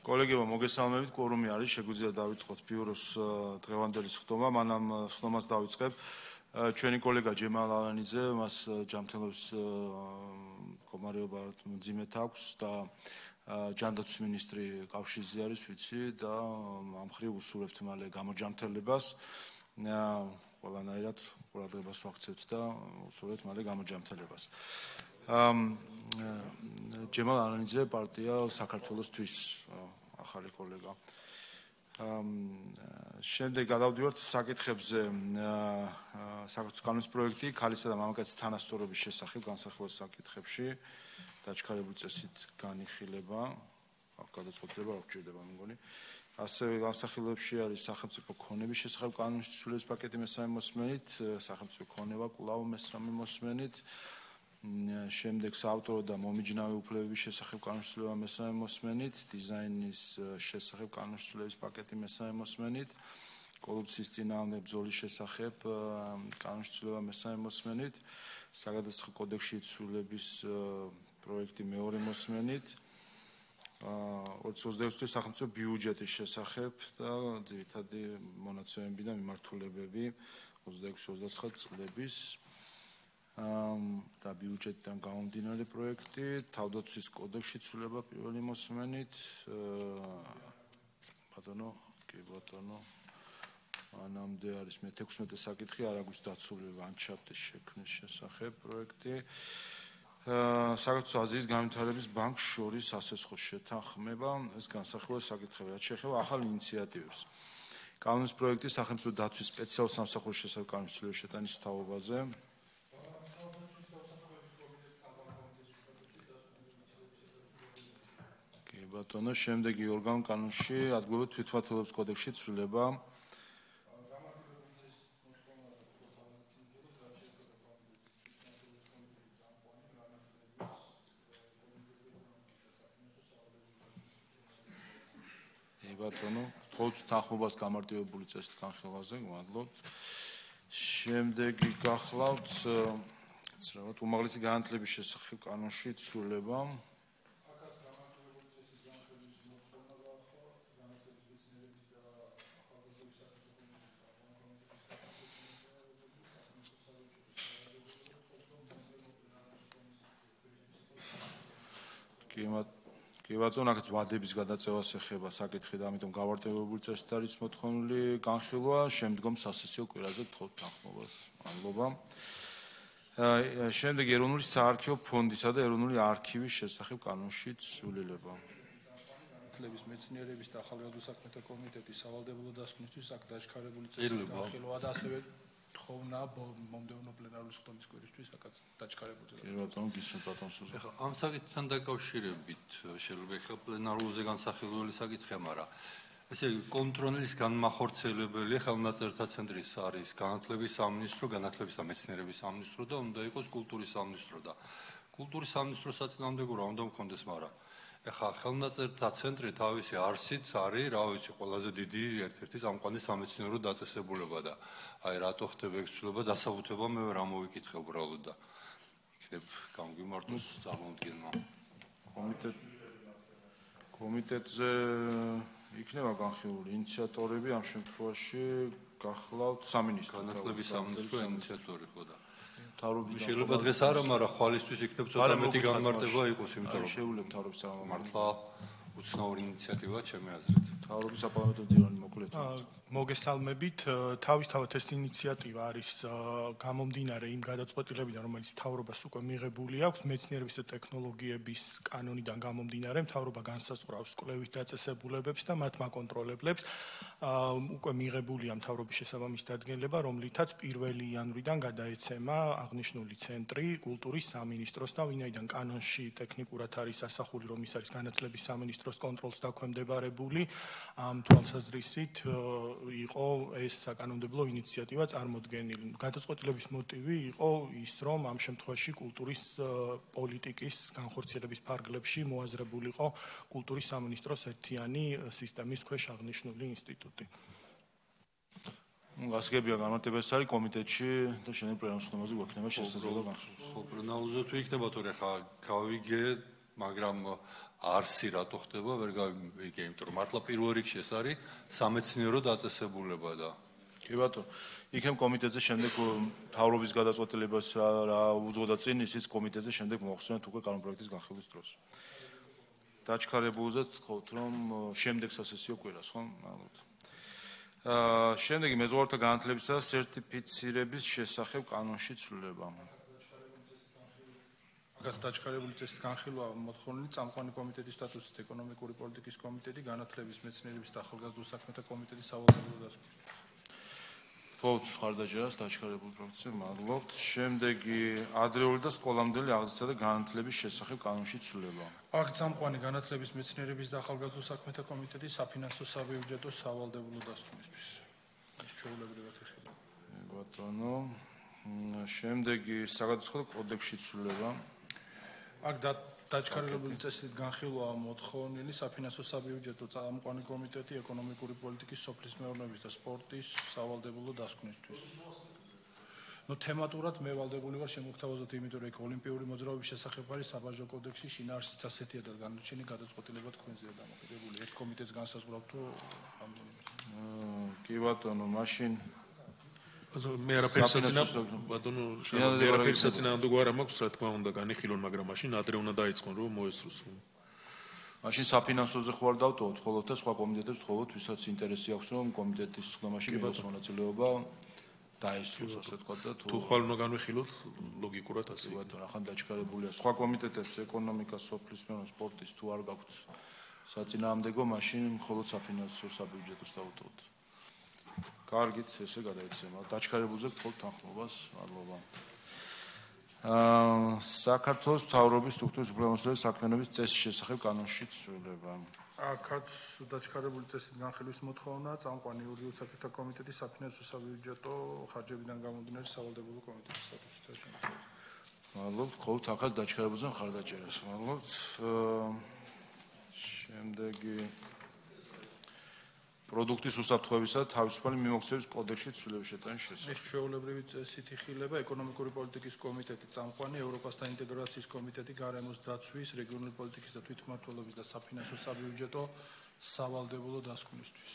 კოლეგებო, მოგესალმებით, კვორუმი არის, შეგვიძლია დავიწყოთ ბიუროს დღევანდელი სხდომა, მანამ სხდომას დავიწყებ. ჩვენი კოლეგა ჯემალ ალანიძე, მას ჯანმრთელობის მდგომარეობა მძიმედ აქვს და ჯანდაცვის მინისტრი კავშირზე არის, ვიცი და ამ მხრივ უსურვებთ მალე გამოჯანმრთელებას. ყველანაირად ყურადღებას ვაქცევთ და უსურვებთ მალე გამოჯანმრთელებას. ჯემალ ალანიძე პარტია საქართველოსთვის ახალი კოლეგა. შემდეგ გადავდივართ საკითხებზე საქართველოს კანონის პროექტი ქალისა და მამაკაცის თანასწორობის შესახებ განსახილველ საკითხებში დაჩქარებული წესით განიხილება, გადაწყვეტილება არ გვჭირდება მე მგონი. ასევე განსახილვებში არის სახელმწიფო ქონების შესახებ კანონის ცვლილების პაკეტი მესამე მოსმენით, სახელმწიფო ქონება კვლავ მესამე მოსმენით. შემდეგ საავტორო და მომიჯნავე უფლებების შესახებ კანონის ცვლილება მესამე მოსმენით, დიზაინის შესახებ კანონის ცვლილების პაკეტი მესამე მოსმენით, კორუფციის წინააღმდეგ ბრძოლის შესახებ კანონის ცვლილება მესამე მოსმენით, საგადასახადო კოდექსში ცვლილების პროექტი მეორე მოსმენით, 2026 წლის სახელმწიფო ბიუჯეტის შესახებ და ძირითადი მონაცემები და მიმართულებები 26-29 წლების და ბიუჯეტიდან გამომდინარე პროექტი, თავდაცვის კოდექსში ცვლილება პირველი მოსმენით, ბატონო, მანამდე არის მე-16 საკითხი არაგვის დაცული ლანდშაფტის შექმნის შესახებ პროექტი. საქართველოს აზიის განვითარების ბანკს შორის ასესხოს შეთანხმება, ეს განსახილველი საკითხები, რაც შეეხება ახალ ინიციატივებს. კანონის პროექტი სახელმწიფო დაცვის სპეციალურ სამსახურის შესახებ კანონის ცვლილების შეტანის თაობაზე. ბატონო, შემდეგი ორგანულ კანონში ადგილობრივ თვითმმართველობის კოდექსში ცვლილება. ბატონო, თხოვთ თანხმობას გამარტივებული წესით განხილვაზე, მადლობთ. შემდეგი გახლავთ უმაღლესი განათლების შესახებ კანონში ცვლილება. კი ბატონო, აქაც ვადების გადაწევას ეხება საკითხი და ამიტომ გავარტივებული წესით არის მოთხოვნილი განხილვა, შემდგომ სასესიო კვირაზე გთხოვთ თანხმობას. მადლობა. შემდეგ ეროვნული საარქივო ფონდისა და ეროვნული არქივის შესახებ კანონში ცვლილება. განათლების, მეცნიერების და ახალგაზრდულ საქმეთა კომიტეტის სავალდებულო დასკვნისთვის აქ დაჩქარებული წესით განხილვა და ასევე თხოვნა მომდევნო პლენარული სხდომის კვირისთვის აქაც დაჩქარებული. კი ბატონო, გისმენთ ბატონ სუზა. ეხლა ამ საკითხთან დაკავშირებით შეიძლება ეხლა პლენარულზე განსახილველი საკითხია, მაგრამ ესე იგი კონტროლის განმახორციელებელი ხელნაწერთა ცენტრის არის განათლების სამინისტრო, განათლების და მეცნიერების სამინისტრო და უნდა იყოს კულტურის სამინისტრო და კულტურის სამინისტროს საწინააღმდეგო რა უნდა მქონდეს, მაგრამ ეხლა ხელნაწერთა ცენტრი თავისი არსით არის, რა ვიცი, ყველაზე დიდი ერთ-ერთი წამყვანი სამეცნიერო დაწესებულება და აი რატო ხდება ეს ცვლილება დასაბუთება მე ვერ ამოვიკითხე უბრალოდ და იქნებ გამგვიმართოს წარმოუდგენმა. კომიტეტზე იქნება განხილული ინიციატორები ამ შემთხვევაში გახლავთ სამინისტრო. განათლების სამინისტრო ინიციატორი ხო და თავრობის შეიძლება დღეს არა, მაგრამ ხვალისთვის იქნებ ცოტა მეტი განმარტება იყოს, იმიტომ რომ შეუძლებ თავრობის წარმომადგენლებს. მართლა უცნაური ინიციატივაა ჩემი აზრით. თავრობის საპარლამენტო მდივანი მოკლედ. მოგესალმებით, თავისთავად ეს ინიციატივა არის გამომდინარე იმ გადაწყვეტილებიდან, რომელიც მთავრობას უკვე მიღებული აქვს, მეცნიერების და ტექნოლოგიების კანონიდან გამომდინარე, მთავრობა განსაზღვრავს კვლევით დაწესებულებებს და მათ მაკონტროლებლებს. უკვე მიღებულია მთავრობის შესაბამისი დადგენილება, რომლითაც 1 იანვრიდან გადაეცემა აღნიშნული ცენტრი კულტურის სამინისტროს და ვინაიდან კანონში ტექნიკურად არის ასახული, რომ ის არის განათლების სამინისტროს კონტროლს დაქვემდებარებული, ამ თვალსაზრისით იყო ეს საკანონმდებლო ინიციატივა წარმოდგენილი. გადაწყვეტილების მოტივი იყო ის, რომ ამ შემთხვევაში კულტურის პოლიტიკის განხორციელების ფარგლებში მოაზრებულიყო კულტურის სამინისტროს ერთიანი სისტემის ქვეშ აღნიშნული ინსტიტუტი. გასაგებია განმარტება ეს არის კომიტეტში და შემდეგ პლენარულ სხდომაზე გვექნება შესაძლებლობა განხილვის. ხო, პლენარულზე თუ იქნება თორე ხა გავიგე მაგრამ არსი რატო ხდება ვერ გავიგე, იმიტომ რომ მართლა პირველ რიგში ეს არის სამეცნიერო დაწესებულება და კი ბატონო, იქნებ კომიტეტზე შემდეგ მთავრობის გადაწყვეტილებას რა უძღოდა წინ ისიც კომიტეტზე შემდეგ მოახსენეთ უკვე კანონპროექტის განხილვის დროს. დაჩქარებულზეთ თხოვთ რომ შემდეგ სასესიო კვირას, ხო? მადლობთ. შემდეგი მეზღვაურთა განათლებისა და სერტიფიცირების შესახებ კანონში ცვლილება. მაგას დაჩქარებული წესით განხილვა მოთხოვნილი წამყვანი კომიტეტის სტატუსით ეკონომიკური პოლიტიკის კომიტეტი, განათლების, მეცნიერების და ახალგაზრდულ საქმეთა კომიტეტის სავალდებულო დასკვნით. თხოვთ მხარდაჭერას დაჩქარებულ პროექტზე, მადლობთ. შემდეგი ადრეული და სკოლამდელი აღზრდისა და განათლების შესახებ კანონში ცვლილება. აქ წამყვანი განათლების, მეცნიერების და ახალგაზრდულ საქმეთა კომიტეტის საფინანსო საბიუჯეტო სავალდებულო დასკვნისთვის. ჩვეულებრივად ეხება. ბატონო, შემდეგი საგადასახადო კოდექსში ცვლილება. აქ დაჩქარებული წესით განხილვა მოთხოვნილი საფინანსო საბიუჯეტო წამყვანი კომიტეტი ეკონომიკური პოლიტიკის, სოფლის მეურნეობის და სპორტის სავალდებულო დასკვნისთვის. თემატურად მე ვალდებული ვარ შემოგთავაზოთ, იმიტომ რომ ოლიმპიური მოძრაობის შესახებ არის საბაჟო კოდექსში შინაარსიც ასეთია და განაჩენი გადაწყვეტილება თქვენზეა დამოკიდებული. ერთ კომიტეტს განსაზღვრავთ თუ კი ბატონო, მაშინ მე არაფერს საწინააღმდეგო არ მაქვს, რა თქმა უნდა, განიხილონ, მაგრამ მაშინ ადრე უნდა დაიწყონ, რომ მოესროს. მაშინ საფინანსოზე ხوار დავტოვოთ, ხოლო და სხვა კომიტეტებს ვთხოვოთ, ვისაც ინტერესი აქვს, რომ კომიტეტის ხდომაში მიიღოს მონაწილეობა დაესროს, ასე ვთქვათ და თუ ხვალ უნდა განვიხილოთ, ლოგიკურად ასე. ბატონო, ახლა დაჩქარებულია. სხვა კომიტეტებს ეკონომიკა, სოფლის მეურნეობის, სპორტის თუ არ გაქვთ საწინააღმდეგო, მაშინ მხოლოდ საფინანსო საბიუჯეტოს დავტოვოთ. კარგით, ესე გადაეცემა. დაჩქარებულზე გთხოვთ თანხმობას, მადლობა. საქართველოს მთავრობის სტრუქტურის უფლებამოსილების საქმიანობის წესის შესახებ კანონში ცვლილება. აქაც დაჩქარებული წესით განხილვის მოთხოვნა წამყვანი იურიდიულ საქმეთა კომიტეტის საფინანსო საბიუჯეტო ხარჯებიდან გამომდინარე სავალდებულო კომიტეტის სტატუსით. მადლობთ, გთხოვთ ახალ დაჩქარებულზე მხარდაჭერას. მადლობთ. შემდეგი პროდუქტის უსაფრთხოებისა და თავისუფალი მიმოქცევის კოდექსში ცვლილების შეტანის შესახებ. ჩვეულებრივი წესით იხილება ეკონომიკური პოლიტიკის კომიტეტი, წამყვანი ევროპასთან ინტეგრაციის კომიტეტი, გარემოს დაცვის, რეგიონული პოლიტიკის და თვითმმართველობის და საფინანსო საბიუჯეტო სავალდებულო დასკვნისთვის.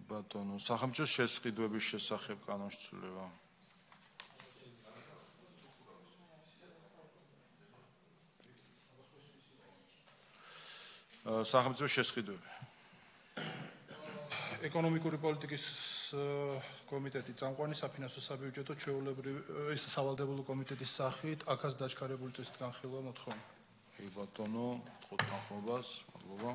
ბატონო, სახელმწიფოს შესყიდვების შესახებ კანონში ცვლილება. სახელმწიფოს შესყიდვები. ეკონომიკური პოლიტიკის კომიტეტი, წამყვანი საფინანსო საბიუჯეტო ჩვეულებრივი სავალდებულო კომიტეტის სახით, აქაც დაჩქარებული წესით განხილვა მოთხოვნა. ბატონო, გთხოვთ თანხმობას, მადლობა.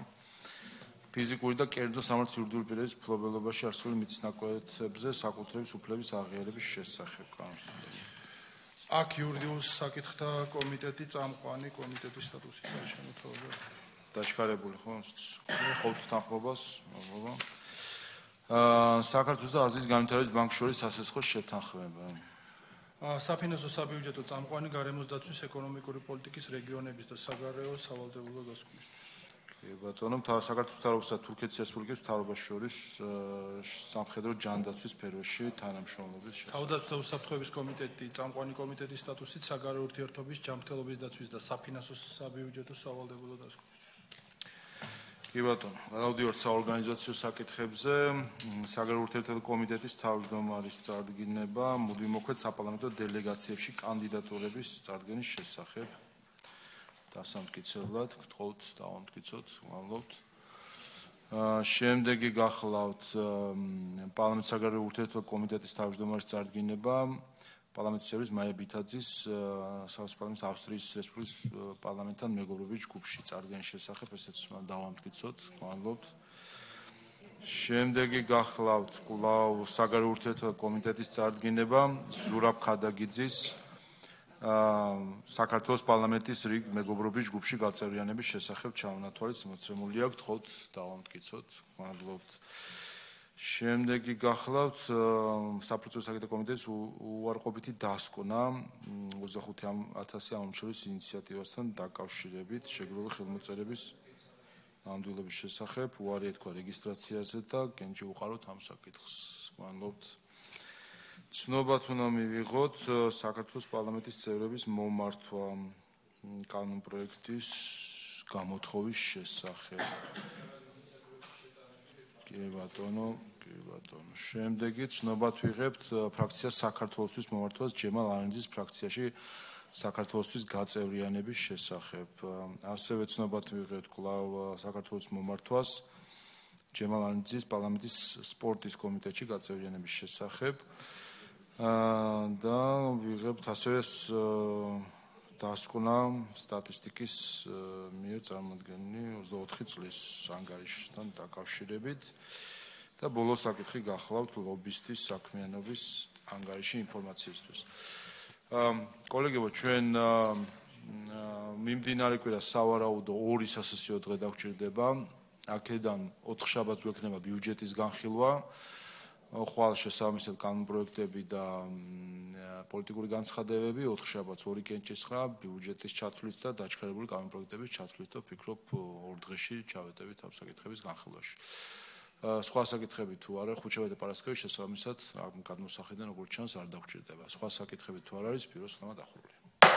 ფიზიკური და კერძო სამართლის იურიდიული პირების მფლობელობაში არსებული მიწისნაკვეთებზე საკუთრების უფლების აღიარების შესახებ კანონში. აქ იურიდიულ საკითხთა კომიტეტი, წამყვანი კომიტეტის სტატუსით არის შემოთავაზებული. დაჩქარებული ხო? გთხოვთ თანხმობას, მადლობა. საქართველოს და აზიის განვითარების ბანკის შორის სასესხო შეთანხმება. საფინანსო საბიუჯეტო წამყვანი გარემოს დაცვის, ეკონომიკური პოლიტიკის, რეგიონების და საგარეო სავალდებულო დასკვნისთვის. ბატონო, საქართველოს მთავრობასა და თურქეთის რესპუბლიკის მთავრობას შორის სამხედრო ჯანდაცვის სფეროში თანამშრომლობის შესახებ. თავდაცვის და უსაფრთხოების კომიტეტი, წამყვანი კომიტეტის სტატუსით, საგარეო ურთიერთობის, ჯანმრთელობის დაცვის და საფინანსო საბიუჯეტო სავალდებულო დასკვნისთვის. კი ბატონო, გადავდივართ საორგანიზაციო საკითხებზე. საგარეო ურთიერთობათა კომიტეტის თავმჯდომარის წარდგინება, მუდმივმოქმედ საპარლამენტო დელეგაციებში კანდიდატურების წარდგენის შესახებ. დასამტკიცებლად, გთხოვთ დავამტკიცოთ, მადლობთ. შემდეგი გახლავთ პარლამენტის საგარეო ურთიერთობათა კომიტეტის თავმჯდომარის წარდგინება, პარლამენტის წევრის მაია ბითაძის საპარლამენტო ავსტრიის რესპუბლიკის პარლამენტთან მეგობრობის ჯგუფში წარდგენის შესახებ, ესეც დავამტკიცოთ, მადლობთ. შემდეგი გახლავთ კვლავ საგარეო ურთიერთობათა კომიტეტის წარდგინება, ზურაბ ხადაგიძის საქართველოს პარლამენტის რიგ მეგობრობის ჯგუფში გაწევრიანების შესახებ ჩამონათვალის მოცემული აქვს, გთხოვთ დავამტკიცოთ, მადლობთ. შემდეგი გახლავთ საფუძვლის საკითხთა კომიტეტის უარყოფითი დასკვნა 25,000 ამომრჩევის ინიციატივასთან დაკავშირებით შეგროვებული ხელმოწერების ნამდვილობის შესახებ, უარი ეთქვა რეგისტრაციაზე და გენჯი უყაროთ ამ საკითხს. მადლობთ. ცნობად უნდა მივიღოთ საქართველოს პარლამენტის წევრების მომართვა კანონპროექტის გამოთხოვის შესახებ. კი ბატონო. შემდეგი ცნობად ვიღებთ ფრაქცია საქართველოსთვის მომართვას ჯემალ ანიძის ფრაქციაში საქართველოსთვის გაწევრიანების შესახებ. ასევე ცნობად ვიღებთ კვლავ საქართველოს მომართვას ჯემალ ანიძის პარლამენტის სპორტის კომიტეტში გაწევრიანების შესახებ. და ვიღებთ ასევე დასკვნა სტატისტიკის მიერ წარმოდგენილი 24 წლის ანგარიშთან დაკავშირებით. და ბოლოს საკითხი გახლავთ ლობისტის საქმიანობის ანგარიში ინფორმაციისთვის. კოლეგებო, ჩვენ მიმდინარე კვირა სავარაუდო 2 სასესიო დღე დაგვჭირდება. აქედან 4 შაბათს გვექნება ბიუჯეტის განხილვა, ხვალ შესაბამისად კანონპროექტები და პოლიტიკური განცხადებები, 4 შაბათს 2 კენჭისყრა ბიუჯეტის ჩათვლით და დაჩქარებული კანონპროექტების ჩათვლით და ვფიქრობ 2 დღეში ჩავეტევით ამ საკითხების განხილვაში. სხვა საკითხები თუ არა, ხუთშაბათი და პარასკევი შესაბამისად ამ გადმოსახედიდან როგორც ჩანს არ დაგვჭირდება. სხვა საკითხები თუ არ არის, პიროს ხმა დახურული.